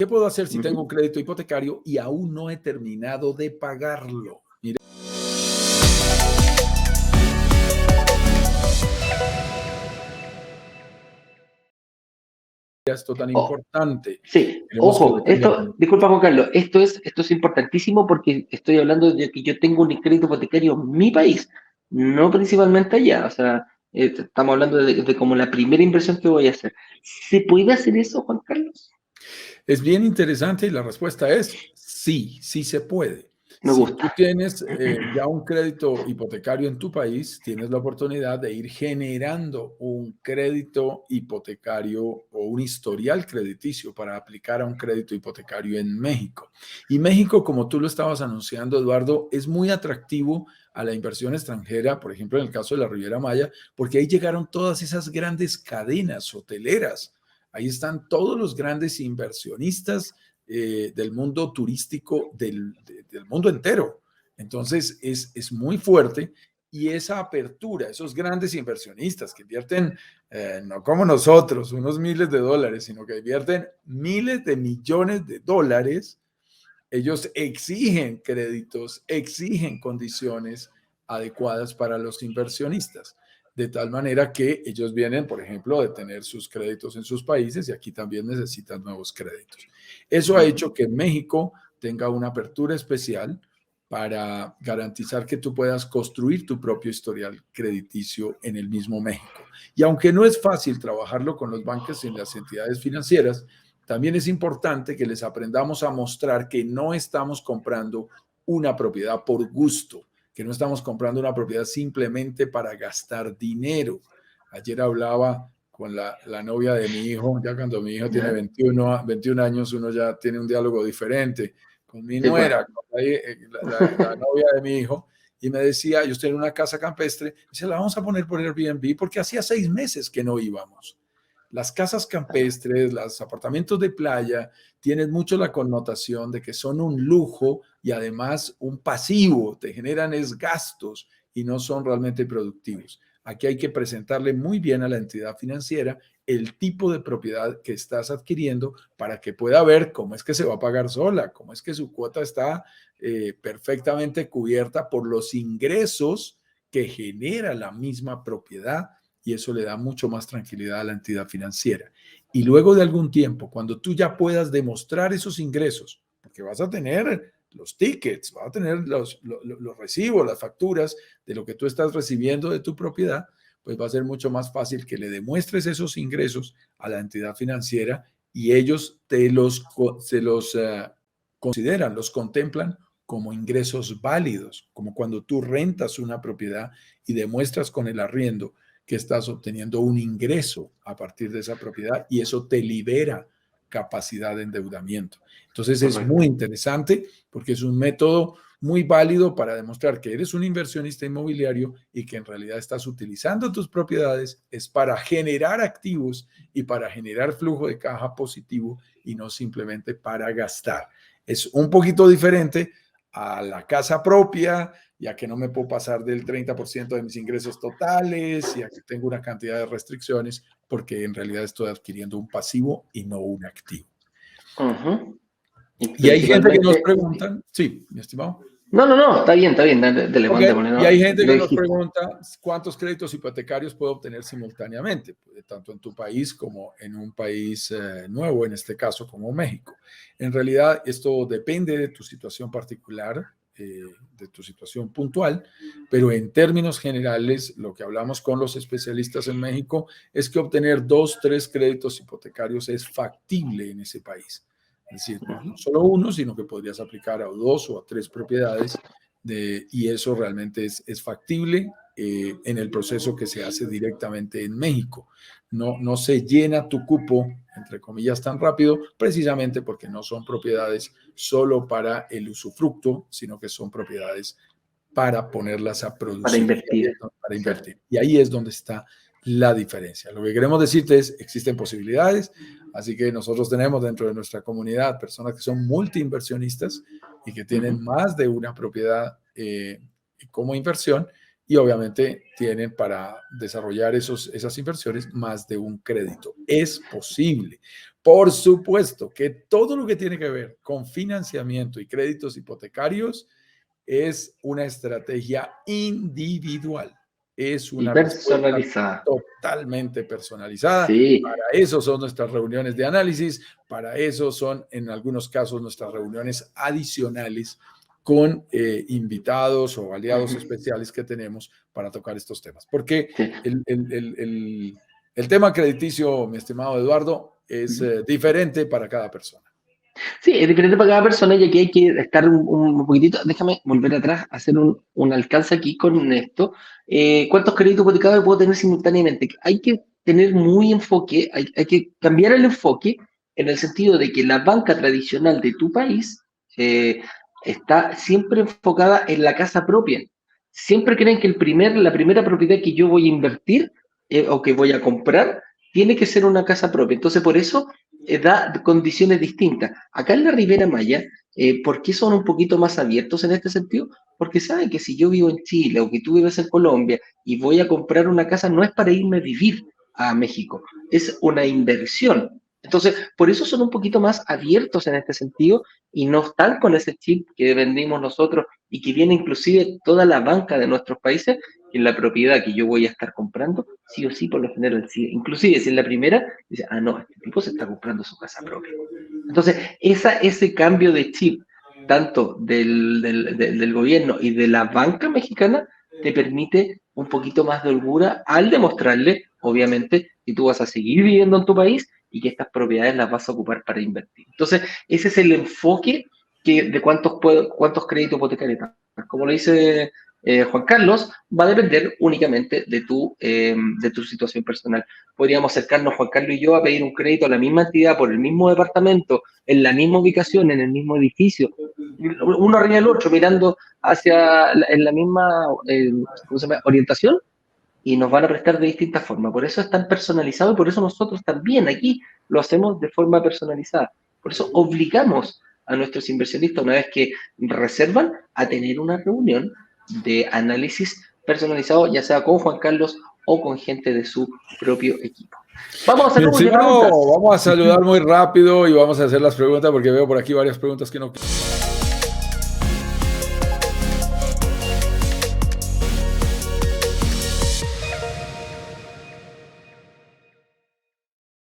¿Qué puedo hacer si tengo un crédito hipotecario y aún no he terminado de pagarlo? Mira, esto tan importante. Sí, Tenemos que ojo, obtener. disculpa Juan Carlos, esto es importantísimo porque estoy hablando de que yo tengo un crédito hipotecario en mi país, no principalmente allá, o sea, estamos hablando de como la primera inversión que voy a hacer. ¿Se puede hacer eso, Juan Carlos? Es bien interesante y la respuesta es sí, sí se puede. Me Si gusta. tú tienes ya un crédito hipotecario en tu país, tienes la oportunidad de ir generando un crédito hipotecario o un historial crediticio para aplicar a un crédito hipotecario en México. Y México, como tú lo estabas anunciando, Eduardo, es muy atractivo a la inversión extranjera, por ejemplo, en el caso de la Riviera Maya, porque ahí llegaron todas esas grandes cadenas hoteleras. Ahí están todos los grandes inversionistas del mundo turístico del mundo entero. Entonces, es muy fuerte y esa apertura, esos grandes inversionistas que invierten, no como nosotros, unos miles de dólares, sino que invierten miles de millones de dólares, ellos exigen créditos, exigen condiciones adecuadas para los inversionistas, de tal manera que ellos vienen, por ejemplo, de tener sus créditos en sus países y aquí también necesitan nuevos créditos. Eso ha hecho que México tenga una apertura especial para garantizar que tú puedas construir tu propio historial crediticio en el mismo México. Y aunque no es fácil trabajarlo con los bancos y las entidades financieras, también es importante que les aprendamos a mostrar que no estamos comprando una propiedad por gusto, que no estamos comprando una propiedad simplemente para gastar dinero. Ayer hablaba con la novia de mi hijo, ya cuando mi hijo tiene 21 años, uno ya tiene un diálogo diferente. Con mi Sí, pues. nuera, con la novia de mi hijo, y me decía, yo estoy en una casa campestre, y se la vamos a poner por Airbnb porque hacía 6 meses que no íbamos. Las casas campestres, los apartamentos de playa, tienen mucho la connotación de que son un lujo y además un pasivo, te generan es gastos y no son realmente productivos. Aquí hay que presentarle muy bien a la entidad financiera el tipo de propiedad que estás adquiriendo para que pueda ver cómo es que se va a pagar sola, cómo es que su cuota está perfectamente cubierta por los ingresos que genera la misma propiedad y eso le da mucho más tranquilidad a la entidad financiera. Y luego de algún tiempo, cuando tú ya puedas demostrar esos ingresos, porque vas a tener los tickets, vas a tener los recibos, las facturas de lo que tú estás recibiendo de tu propiedad, pues va a ser mucho más fácil que le demuestres esos ingresos a la entidad financiera y ellos se los consideran, los contemplan como ingresos válidos, como cuando tú rentas una propiedad y demuestras con el arriendo que estás obteniendo un ingreso a partir de esa propiedad y eso te libera capacidad de endeudamiento. Entonces es muy Correcto. interesante porque es un método muy válido para demostrar que eres un inversionista inmobiliario y que en realidad estás utilizando tus propiedades es para generar activos y para generar flujo de caja positivo y no simplemente para gastar. Es un poquito diferente a la casa propia, ya que no me puedo pasar del 30% de mis ingresos totales, ya que tengo una cantidad de restricciones, porque en realidad estoy adquiriendo un pasivo y no un activo. Y Y hay gente que nos principalmente. pregunta, sí, mi estimado. No, está bien, dale, Ok, mándamelo, y hay no, gente lo que nos dijiste. pregunta cuántos créditos hipotecarios puedo obtener simultáneamente, tanto en tu país como en un país nuevo, en este caso como México. En realidad, esto depende de tu situación particular, de tu situación puntual, pero en términos generales, lo que hablamos con los especialistas en México es que obtener 2, 3 créditos hipotecarios es factible en ese país. Es decir, no solo uno, sino que podrías aplicar a 2 o a 3 propiedades y eso realmente es factible en el proceso que se hace directamente en México. No se llena tu cupo, entre comillas, tan rápido, precisamente porque no son propiedades solo para el usufructo, sino que son propiedades para ponerlas a Para producir, invertir. para Sí. invertir. Y ahí es donde está la diferencia. Lo que queremos decirte es, existen posibilidades, así que nosotros tenemos dentro de nuestra comunidad personas que son multiinversionistas y que tienen más de una propiedad como inversión y obviamente tienen para desarrollar esas inversiones más de un crédito. Es posible. Por supuesto que todo lo que tiene que ver con financiamiento y créditos hipotecarios es una estrategia individual, es Y una respuesta personalizada. totalmente personalizada. Sí. Para eso son nuestras reuniones de análisis, para eso son en algunos casos nuestras reuniones adicionales con invitados o aliados especiales que tenemos para tocar estos temas. Porque Sí. el tema crediticio, mi estimado Eduardo, es diferente para cada persona. Sí, es diferente para cada persona y aquí hay que estar un poquitito. Déjame volver atrás, hacer un alcance aquí con esto. ¿Cuántos créditos hipotecados puedo tener simultáneamente? Hay que tener muy enfoque, hay que cambiar el enfoque en el sentido de que la banca tradicional de tu país está siempre enfocada en la casa propia. Siempre creen que la primera propiedad que yo voy a invertir o que voy a comprar tiene que ser una casa propia. Entonces, por eso da condiciones distintas. Acá en la Ribera Maya, ¿por qué son un poquito más abiertos en este sentido? Porque saben que si yo vivo en Chile o que tú vives en Colombia y voy a comprar una casa, no es para irme a vivir a México, es una inversión. Entonces, por eso son un poquito más abiertos en este sentido y no están con ese chip que vendimos nosotros y que viene inclusive toda la banca de nuestros países, en la propiedad que yo voy a estar comprando, sí o sí, por lo general, sí. Inclusive si en la primera, dice, ah, no, este tipo se está comprando su casa propia. Entonces, ese cambio de chip, tanto del gobierno y de la banca mexicana, te permite un poquito más de holgura al demostrarle, obviamente, que tú vas a seguir viviendo en tu país y que estas propiedades las vas a ocupar para invertir. Entonces, ese es el enfoque de cuántos créditos hipotecarios. Como lo dice Juan Carlos, va a depender únicamente de tu situación personal. Podríamos acercarnos, Juan Carlos y yo, a pedir un crédito a la misma entidad por el mismo departamento, en la misma ubicación, en el mismo edificio, uno arriba del otro, mirando en la misma ¿cómo se llama? Orientación, y nos van a prestar de distintas formas. Por eso es tan personalizado y por eso nosotros también aquí lo hacemos de forma personalizada. Por eso obligamos a nuestros inversionistas, una vez que reservan, a tener una reunión de análisis personalizado, ya sea con Juan Carlos o con gente de su propio equipo. Vamos a hacer Bien, preguntas. vamos a saludar muy rápido y vamos a hacer las preguntas porque veo por aquí varias preguntas que no...